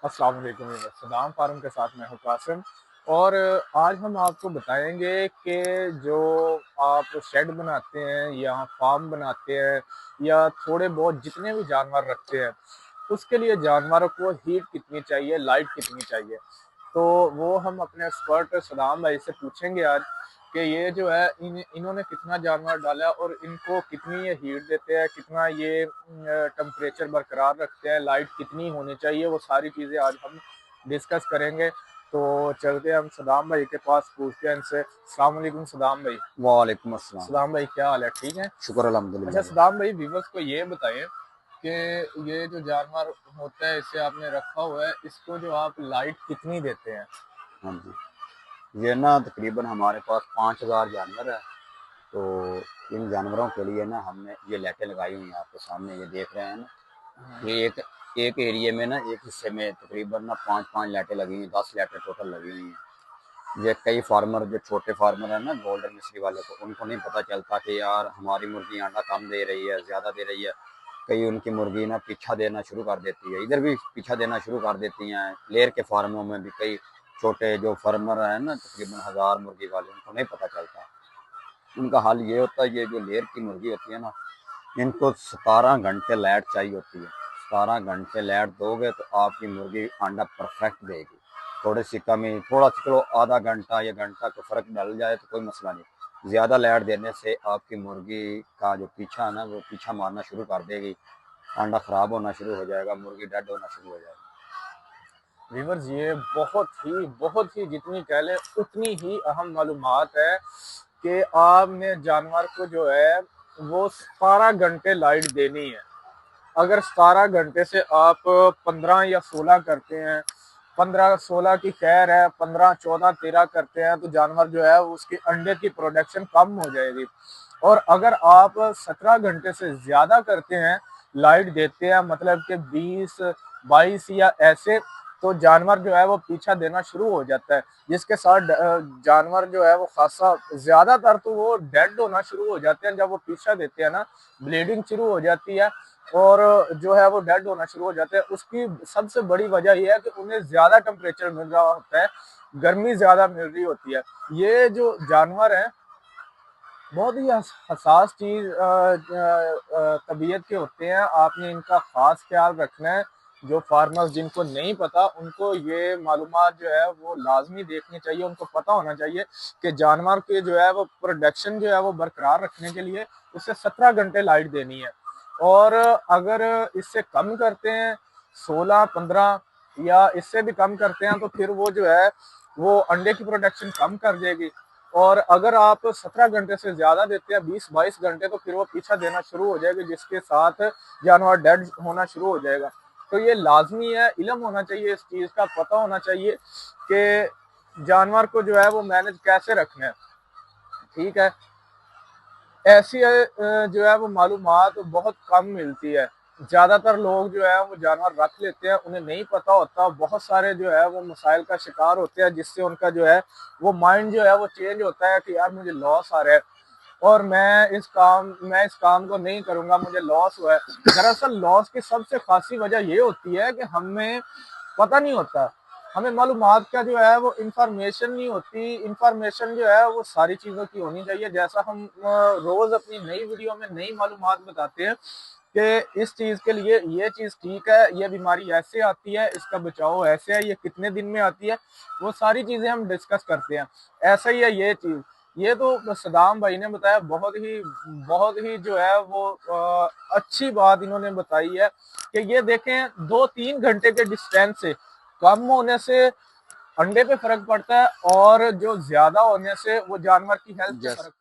अस्सलाम वालेकुम। सदाम फार्म के साथ मैं हूँ कासिम। और आज हम आपको बताएंगे कि जो आप शेड बनाते हैं या फार्म बनाते हैं या थोड़े बहुत जितने भी जानवर रखते हैं, उसके लिए जानवरों को हीट कितनी चाहिए, लाइट कितनी चाहिए। तो वो हम अपने एक्सपर्ट सदाम भाई से पूछेंगे आज कि ये जो है इन्होंने कितना जानवर डाला और इनको कितनी ये हीट देते हैं, कितना ये टेम्परेचर बरकरार रखते हैं, लाइट कितनी होनी चाहिए, वो सारी चीज़ें आज हम डिस्कस करेंगे। तो चलते हैं हम सदाम भाई के पास, पूछते हैं इनसे। अस्सलाम वालेकुम सदाम भाई। वालेकुम अस्सलाम। सदाम भाई क्या हाल है, ठीक है? शुक्र अच्छा अल्हम्दुलिल्लाह। सदाम भाई, व्यूवर्स को ये बताएं कि ये जो जानवर होता है, इसे आपने रखा हुआ है, इसको जो आप लाइट कितनी देते हैं? हाँ जी, ये ना तकरीबन हमारे पास 5,000 जानवर है। तो इन जानवरों के लिए ना हमने ये लाइटें लगाई हुई हैं, आपके सामने ये देख रहे हैं ना। ये एक एक एरिया में ना, एक हिस्से में तकरीबन ना 5-5 लाइटें लगी हुई, 10 लाइटें टोटल लगी हुई हैं। ये कई फार्मर, जो छोटे फार्मर है ना, गोल्डन मिश्री वाले, को उनको नहीं पता चलता कि यार हमारी मुर्गी अंडा कम दे रही है, ज़्यादा दे रही है। कई उनकी मुर्गी ना पीछा देना शुरू कर देती है, इधर भी पीछा देना शुरू कर देती हैं। लेयर के फार्मों में भी कई छोटे जो फार्मर हैं ना, तकरीबन 1000 मुर्गी वाले, उनको नहीं पता चलता। उनका हाल ये होता है, ये जो लेयर की मुर्गी होती है ना, इनको 17 घंटे लाइट चाहिए होती है। 17 घंटे लाइट दोगे तो आपकी मुर्गी अंडा परफेक्ट देगी। थोड़ी सी कमी, थोड़ा सा चलो आधा घंटा या घंटा को फर्क डल जाए तो कोई मसला नहीं। ज़्यादा लाइट देने से आपकी मुर्गी का जो पीछा है ना, वो पीछा मारना शुरू कर देगी, अंडा ख़राब होना शुरू हो जाएगा, मुर्गी डेड होना शुरू हो जाएगी। व्यूवर्स, ये बहुत ही जितनी कह लें उतनी ही अहम मालूमात है कि आपने जानवर को जो है वो 17 घंटे लाइट देनी है। अगर 17 घंटे से आप 15 या 16 करते हैं, 15-16 की खैर है, 15-14-13 करते हैं, तो जानवर जो है उसके अंडे की प्रोडक्शन कम हो जाएगी। और अगर आप 17 घंटे से ज्यादा करते हैं, लाइट देते हैं, मतलब कि 20-22 या ऐसे, तो जानवर जो है वो पीछा देना शुरू हो जाता है, जिसके साथ जानवर जो है वो खासा ज्यादातर तो वो डेड होना शुरू हो जाते हैं। जब वो पीछा देते हैं ना, ब्लीडिंग शुरू हो जाती है और जो है वो डेड होना शुरू हो जाते हैं। उसकी सबसे बड़ी वजह यह है कि उन्हें ज्यादा टेम्परेचर मिल रहा होता है, गर्मी ज्यादा मिल रही होती है। ये जो जानवर है बहुत ही हसास चीज तबीयत के होते हैं, आपने इनका खास ख्याल रखना है। जो फार्मर्स जिनको नहीं पता, उनको ये मालूमात जो है वो लाजमी देखनी चाहिए। उनको पता होना चाहिए कि जानवर के जो है वो प्रोडक्शन जो है वो बरकरार रखने के लिए उसे 17 घंटे लाइट देनी है। और अगर इससे कम करते हैं, 16-15 या इससे भी कम करते हैं, तो फिर वो जो है वो अंडे की प्रोडक्शन कम कर देगी। और अगर आप 17 घंटे से ज्यादा देते हैं, 20-22 घंटे, तो फिर वो पीछा देना शुरू हो जाएगी, जिसके साथ जानवर डेड होना शुरू हो जाएगा। तो ये लाजमी है, इल्म होना चाहिए, इस चीज का पता होना चाहिए कि जानवर को जो है वो मैनेज कैसे रखना है। ठीक है, ऐसी जो है वो मालूमात बहुत कम मिलती है। ज्यादातर लोग जो है वो जानवर रख लेते हैं, उन्हें नहीं पता होता, बहुत सारे जो है वो मसाइल का शिकार होते हैं, जिससे उनका जो है वो माइंड जो है वो चेंज होता है कि यार मुझे लॉस आ रहा है और मैं इस काम को नहीं करूंगा, मुझे लॉस हुआ है। दरअसल लॉस की सबसे खासी वजह ये होती है कि हमें पता नहीं होता, हमें मालूमात का जो है वो इंफॉर्मेशन नहीं होती। इंफॉर्मेशन जो है वो सारी चीज़ों की होनी चाहिए। जैसा हम रोज अपनी नई वीडियो में नई मालूमात बताते हैं कि इस चीज़ के लिए ये चीज़ ठीक है, ये बीमारी ऐसे आती है, इसका बचाव ऐसे है, ये कितने दिन में आती है, वो सारी चीज़ें हम डिस्कस करते हैं। ऐसा ही है ये चीज़। ये तो सदाम भाई ने बताया, बहुत ही जो है वो अच्छी बात इन्होंने बताई है कि ये देखें, 2-3 घंटे के डिस्टेंस से कम होने से अंडे पे फर्क पड़ता है और जो ज्यादा होने से वो जानवर की हेल्थ पे जैस फर्क